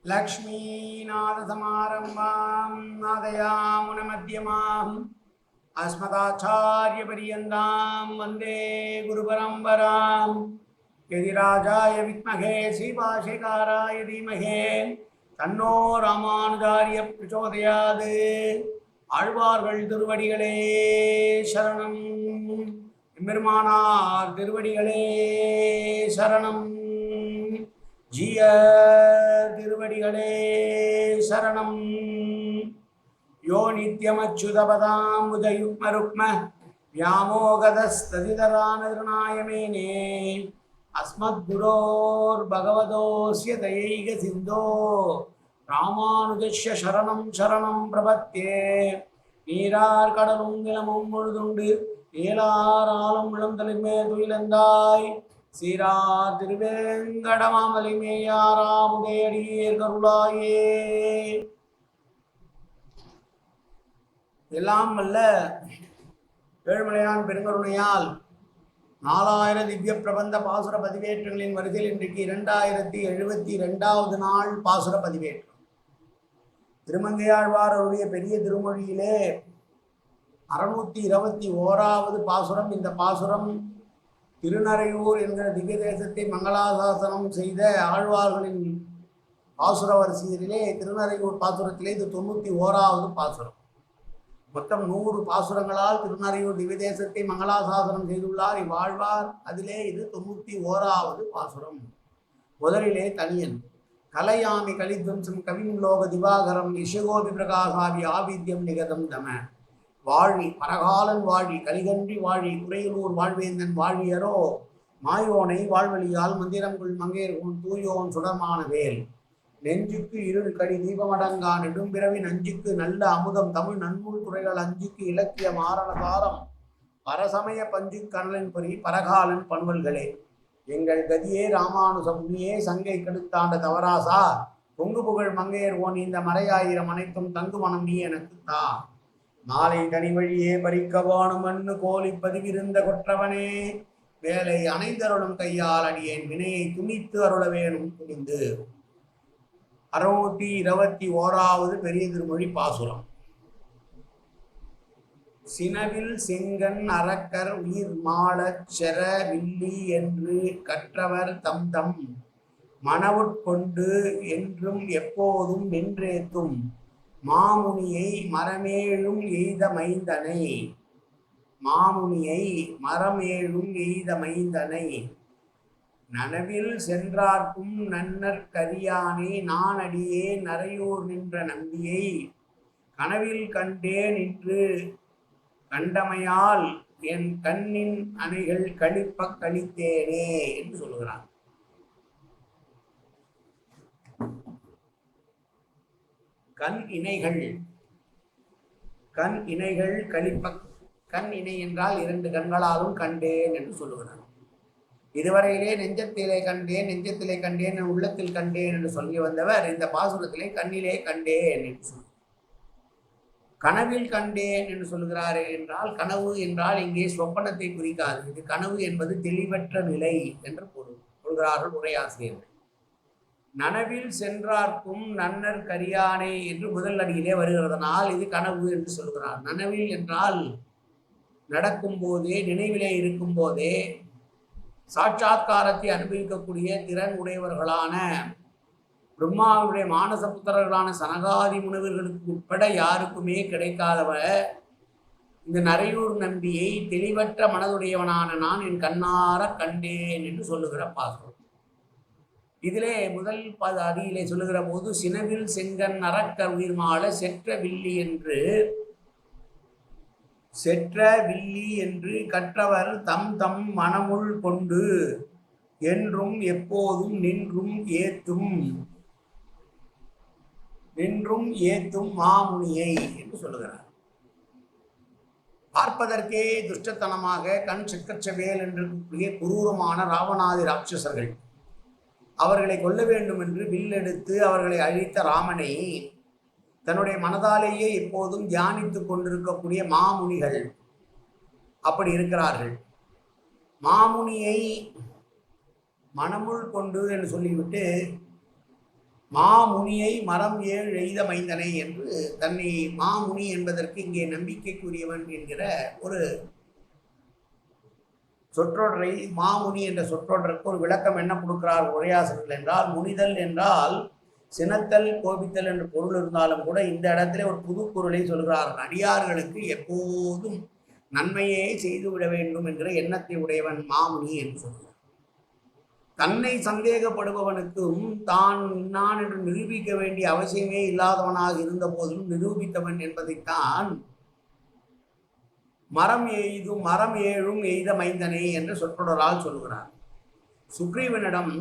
लक्ष्मीनाथसमारम्भां नादयामुनमध्यमाम् अस्मदाचार्यपर्यन्तां वन्दे गुरुपरम्परां यतिराजाय विद्महे श्रीभाष्यकाराय धीमहि तन्नो रामानुजार्य प्रचोदयात् ஆழ்வார்கள் திருவடிகளே சரணம் எம்பெருமானார் திருவடிகளே சரணம் ஜீய திருவடிகளே சரணம் யோ நித்யமச்சுதபதாம்புஜயுக்மருக்ம व्यामोगदस्तदितरानृणायमेने अस्मद्गुरोर्भगवतोऽस्य दयैक सिन्धो ராமானுஜஸ்ய சரணம் சரணம் பிரபத்தே நீரார் கடலும் நிலமும் முழுதுண்டு ஏலாராலும் இளந்தலிமே துயிலந்தாய் சீரார் திருவேங்கடமாமலிமேயாராமுதையடியேர் கருளாயே. எல்லாம் வல்ல ஏழுமலையான் பெருங்கருணையால் 4000 திவ்ய பிரபந்த பாசுர பதிவேற்றங்களின் வரிசையில் இன்றைக்கு 2072வது நாள் பாசுர பதிவேற்றம். திருமங்கையாழ்வார் அவருடைய பெரிய திருமொழியிலே 621வது பாசுரம். இந்த பாசுரம் திருநறையூர் என்கிற திவ்ய தேசத்தை மங்களாசாசனம் செய்த ஆழ்வார்களின் பாசுர வரிசையிலே திருநறையூர் பாசுரத்திலே இது 91வது பாசுரம். மொத்தம் 100 பாசுரங்களால் திருநறையூர் திவ்ய தேசத்தை மங்களாசாசனம் செய்துள்ளார் இவ்வாழ்வார். அதிலே இது 91வது பாசுரம். முதலிலே தனியன் கலையாமி கலித்வம்சம் கவிம் லோக திவாகரம் இஷகோபி பிரகாசாவி ஆவித்யம் நிகதம் தம வாழி பரகாலன் வாழி கலிகன்றி வாழி குறையலூர் வாழ்வேந்தன் வாழியரோ மாயோனை வாழ்வழியால் மந்திரங்குள் மங்கையர்கோன் தூயோன் சுடமான வேல் நெஞ்சுக்கு இருள் கடி தீபமடங்கா நெடும்பிறவி நஞ்சுக்கு நல்ல அமுதம் தமிழ் நன்முள் துறைகள் அஞ்சுக்கு இலக்கிய மாரணசாரம் பரசமய பஞ்சு கனலின் பொறி பரகாலன் பண்வல்களே எங்கள் கதியே ராமானுச முனியே சங்கை கெடுத்தாண்ட தவராசா பொங்கு புகழ் மங்கையர் ஓன் இந்த மறையாயிரம் அனைத்தும் தங்கு மனம் நீ எனக்கு தா மாலை தனி வழியே பறிக்கவானும் மண்ணு கோலி பதிவிருந்த கொற்றவனே வேலை அணைந்தருளும் கையால் அடியேன் வினையை துணித்து அருள வேணும் துணிந்து. 621வது பெரிய திருமொழி பாசுரம். சினவில் செங்கன் அரக்கர் உயிர் மாளச் செர வில்லி என்று கற்றவர் தம் தம் மனவுட்கொண்டு என்றும் எப்போதும் நின்றேத்தும் மாமுனியை மரமேழும் எய்த மைந்தனை மாமுனியை மரமேழும் எய்த மைந்தனை நனவில் சென்றார்க்கும் நன்னற்கரியானே நான் அடியே நரையூர் நின்ற நம்பியை கனவில் கண்டேன் என்று கண்டமையால் என் கண்ணின் அணைகள் கழிப்ப கழித்தேனே என்று சொல்லுகிறார். கண் இணைகள் கழிப்ப கண் இணை என்றால் 2 கண்களாலும் கண்டேன் என்று சொல்லுகிறார். இதுவரையிலே நெஞ்சத்திலே கண்டேன் உள்ளத்தில் கண்டேன் என்று சொல்லி வந்தவர் இந்த பாசுரத்திலே கண்ணிலே கண்டேன் என்று சொல்லுகிறார். கனவில் கண்டேன் என்று சொல்கிறாரே என்றால் கனவு என்றால் இங்கே சொப்பனத்தை குறிக்காது. இது கனவு என்பது தெளிவற்ற நிலை என்று கொள்கிறார்கள் உரையாசிரியர்கள். நனவில் சென்றார்க்கும் நன்னர் கரியானே என்று முதல் அடியிலே வருகிறதனால் இது கனவு என்று சொல்கிறார். நனவில் என்றால் நடக்கும் போதே நினைவிலே இருக்கும் போதே சாட்சாத்காரத்தை அனுபவிக்கக்கூடிய திறன் உடையவர்களான பிரம்மாவுடைய மானச புத்திரர்களான சனகாதி முனிவர்களுக்கு உட்பட யாருக்குமே கிடைக்காதவ இந்த நரையூர் நம்பியை தெளிவற்ற மனதுடையவனான நான் என் கண்ணார கண்டேன் என்று சொல்லுகிற பாசுரம். இதிலே முதல் அடியிலே சொல்லுகிற போது சினவில் செங்கன் அரக்கர் உயிர் மாள செற்ற வில்லி என்று கற்றவர் தம் தம் மனமுள் கொண்டு என்றும் எப்போதும் நின்றும் ஏத்தும் மாமுனியை என்று சொல்லுகிறார். பார்ப்பதற்கே துஷ்டத்தனமாக கண் செக்கச்சவேல் என்று குரூரமான ராவணாதி ராட்சசர்கள் அவர்களை கொல்ல வேண்டும் என்று வில்லெடுத்து அவர்களை அழித்த ராமனை தன்னுடைய மனதாலேயே எப்போதும் தியானித்துக் கொண்டிருக்கக்கூடிய மாமுனிகள் அப்படி இருக்கிறார்கள். மாமுனியை மனமுள் கொண்டு என்று சொல்லிவிட்டு மாமுனியை மரம் ஏழு எய்த மைந்தனை என்று தன்னை மாமுனி என்பதற்கு இங்கே நம்பிக்கைக்குரியவன் என்கிற ஒரு சொற்றொடரை மாமுனி என்ற சொற்றொடருக்கு ஒரு விளக்கம் என்ன கொடுக்கிறார் உரையாசிரியர்கள் என்றால், முனிதல் என்றால் சினத்தல் கோபித்தல் என்று பொருள் இருந்தாலும் கூட இந்த இடத்துல ஒரு புது பொருளை சொல்கிறார்கள். அடியார்களுக்கு எப்போதும் நன்மையே செய்துவிட வேண்டும் என்கிற எண்ணத்தை உடையவன் மாமுனி என்று சொல்கிறார். தன்னை சந்தேகப்படுபவனுக்கும் தான் நான் என்று நிரூபிக்க வேண்டிய அவசியமே இல்லாதவனாக இருந்த போதிலும் நிரூபித்தவன் என்பதைத்தான் மரம் ஏழும் எய்த மைந்தனை என்று சொற்றொடரால் சொல்கிறார். சுக்ரீவனிடம்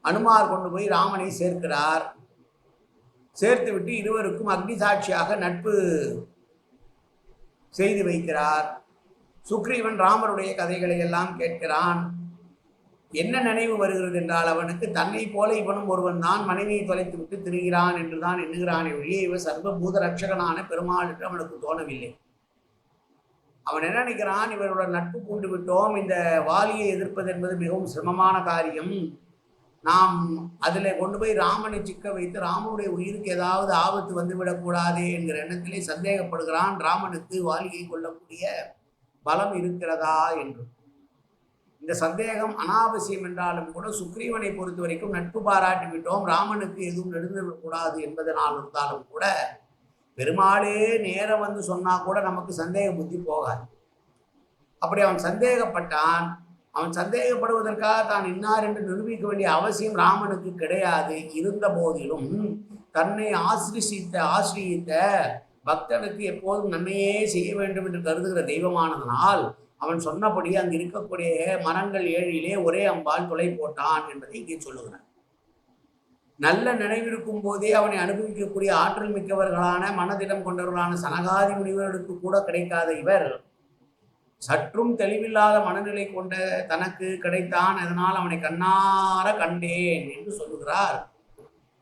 அனுமார் கொண்டு போய் ராமனை சேர்க்கிறார். சேர்த்துவிட்டு இருவருக்கும் அக்னி சாட்சியாக நட்பு செய்து வைக்கிறார். சுக்ரீவன் ராமருடைய கதைகளை எல்லாம் கேட்கிறான். என்ன நினைவு வருகிறது என்றால், அவனுக்கு தன்னை போல இவனும் ஒருவன் தான் மனைவியை தொலைத்து விட்டு திரிகிறான் என்றுதான் எண்ணுகிறான் ஒழிய இவன் சர்வபூத ரட்சகனான பெருமாள் என்று அவனுக்கு தோணவில்லை. அவன் என்ன நினைக்கிறான், இவரோட நட்பு பூண்டு விட்டோம், இந்த வாலியை எதிர்ப்பது என்பது மிகவும் சிரமமான காரியம், நாம் அதில் கொண்டு போய் ராமனை சிக்க வைத்து ராமனுடைய உயிருக்கு ஏதாவது ஆபத்து வந்துவிடக்கூடாதே என்கிற எண்ணத்திலே சந்தேகப்படுகிறான். ராமனுக்கு வாலியை கொள்ளக்கூடிய பலம் இருக்கிறதா என்று. இந்த சந்தேகம் அனாவசியம் என்றாலும் கூட சுக்ரீவனை பொறுத்த வரைக்கும் நட்பு பாராட்டி விட்டோம், ராமனுக்கு எதுவும் நெடுந்துவிடக்கூடாது என்பதனால் இருந்தாலும் கூட பெருமாளே நேரம் வந்து சொன்னா கூட நமக்கு சந்தேக புத்தி போகாது. அப்படி அவன் சந்தேகப்பட்டான். அவன் சந்தேகப்படுவதற்காக தான் இன்னார் என்று நிரூபிக்க வேண்டிய அவசியம் ராமனுக்கு கிடையாது. இருந்த போதிலும் தன்னை ஆசிரியித்த பக்தனுக்கு எப்போதும் நன்மையே செய்ய வேண்டும் என்று கருதுகிற தெய்வமானதனால் அவன் சொன்னபடி அங்கு இருக்கக்கூடிய மரங்கள் ஏழிலே ஒரே அம்பால் துளை போட்டான் என்பதை இங்கே சொல்லுகிறான். நல்ல நினைவிருக்கும் போதே அவனை அனுபவிக்கக்கூடிய ஆற்றல் மிக்கவர்களான மனதிடம் கொண்டவர்களான சனகாதி முனிவர்களுக்கு கூட கிடைக்காத இவர் சற்றும் தெளிவில்லாத மனநிலை கொண்ட தனக்கு கிடைத்தான். அதனால் அவனை கண்ணார கண்டேன் என்று சொல்லுகிறார்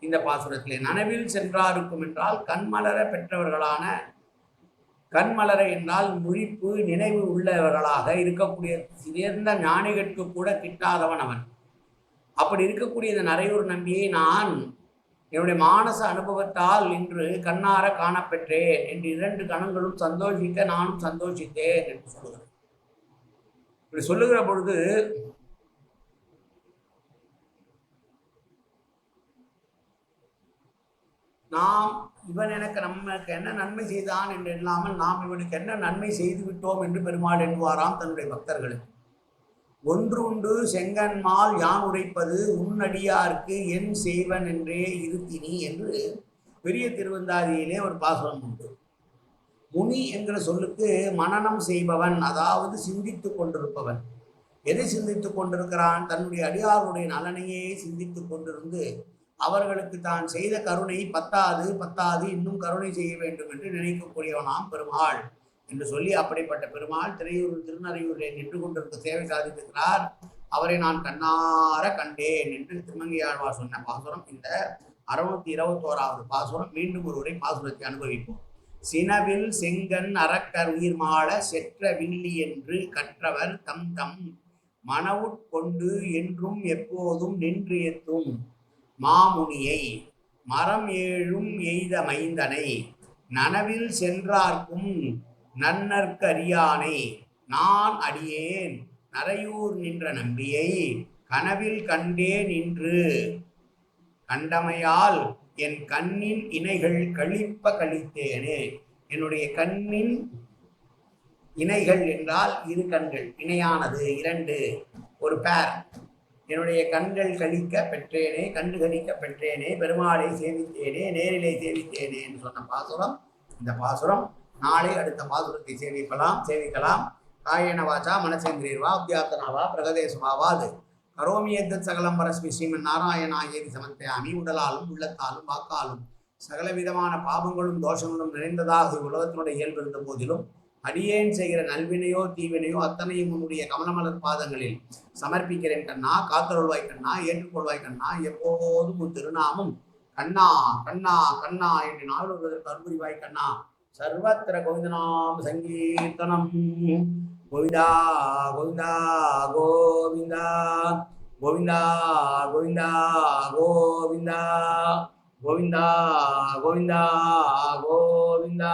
இந்த பாசுரத்திலே. நனவில் சென்றாருக்கும் என்றால் கண்மலர பெற்றவர்களான, கண்மலர என்றால் முழிப்பு நினைவு உள்ளவர்களாக இருக்கக்கூடிய சிறந்த ஞானிகளுக்கு கூட கிட்டாதவன் அவன். அப்படி இருக்கக்கூடிய இந்த நரையூர் நம்பியை நான் என்னுடைய மானச அனுபவத்தால் இன்று கண்ணார காணப்பெற்றேன் என்று இரண்டு கணங்களும் சந்தோஷிக்க நானும் சந்தோஷித்தேன் என்று சொல்லுகிறேன். இப்படி சொல்லுகிற பொழுது நாம் இவன் நமக்கு என்ன நன்மை செய்தான் என்று இல்லாமல் நாம் இவனுக்கு என்ன நன்மை செய்து விட்டோம் என்று பெருமாள் எண்ணுவாராம் தன்னுடைய பக்தர்களுக்கு. ஒன்று உண்டு செங்கன்மால் யான் உரைப்பது உன்னடியார்க்கு என் செய்வன் என்றே இருத்தினி என்று பெரிய திருவந்தாதியிலே ஒரு பாசுரம் உண்டு. முனி என்கிற சொல்லுக்கு மனனம் செய்பவன், அதாவது சிந்தித்து கொண்டிருப்பவன். எதை சிந்தித்து கொண்டிருக்கிறான்? தன்னுடைய அடியாருடைய நலனையே சிந்தித்து கொண்டிருந்து அவர்களுக்கு தான் செய்த கருணை பத்தாது இன்னும் கருணை செய்ய வேண்டும் என்று நினைக்கக்கூடியவனாம் பெருமாள் என்று சொல்லி, அப்படிப்பட்ட பெருமாள் திருநறையூரில் நின்று கொண்டிருக்க சேவை சாதித்திருக்கிறார். அவரை நான் கண்ணார கண்டேன் என்று திருமங்கையாழ்வார் சொன்ன பாசுரம் இந்த 621வது பாசுரம். மீண்டும் ஒருவரை பாசுரத்தை அனுபவிப்போம். சினவில் செங்கன் அறக்கர் உயிர் மாள செற்ற வில்லி என்று கற்றவர் தம் தம் மனவுட்கொண்டு என்றும் எப்போதும் நின்று எத்தும் மாமுனியை மரம் ஏழும் எய்த மைந்தனை நனவில் சென்றார்க்கும் நன்னற்கரியானை நான் அடியேன் நரையூர் நின்ற நம்பியை கனவில் கண்டே நின்று கண்டமையால் என் கண்ணின் இணைகள் கழிப்ப கழித்தேனே. என்னுடைய கண்ணின் இணைகள் என்றால் இரு கண்கள், இணையானது இரண்டு, ஒரு பேர். என்னுடைய கண்கள் கழிக்க பெற்றேனே, கண்டு கழிக்க பெற்றேனே, பெருமாளை சேவித்தேனே, நேரிலே சேவித்தேனே என்று சொன்ன பாசுரம் இந்த பாசுரம். நாளை அடுத்த பாசுரத்தை சேவிக்கலாம். காயேன வாச்சா மனசேந்திரியர்வா அத்தியாத்தனாவா பிரகதேசமாவாது கரோமியத்தத் சகலம் பரஸ்மி ஸ்ரீமன் நாராயணாயேதி சமர்ப்பயாமி. உடலாலும் உள்ளத்தாலும் வாக்காலும் சகல விதமான பாவங்களும் தோஷங்களும் நிறைந்ததாக உலகத்தினுடைய இயல்பு இருந்த போதிலும் அடியேன் செய்கிற நல்வினையோ தீவினையோ அத்தனையும் உன்னுடைய கமலமலர் பாதங்களில் சமர்ப்பிக்கிறேன் கண்ணா. காத்தருள்வாய் கண்ணா, ஏற்றுக்கொள்வாய் கண்ணா. எப்போதும் உன் திருநாமம் கண்ணா கண்ணா கண்ணா என்று நாளுவதற்கு அன்புரிவாய் கண்ணா. சர்வத்திர கோவிந்தநாம சங்கீர்த்தனம் கோவிந்தா கோவிந்தா கோவிந்தா கோவிந்தா கோவிந்தா கோவிந்தா கோவிந்தா கோவிந்தா கோவிந்தா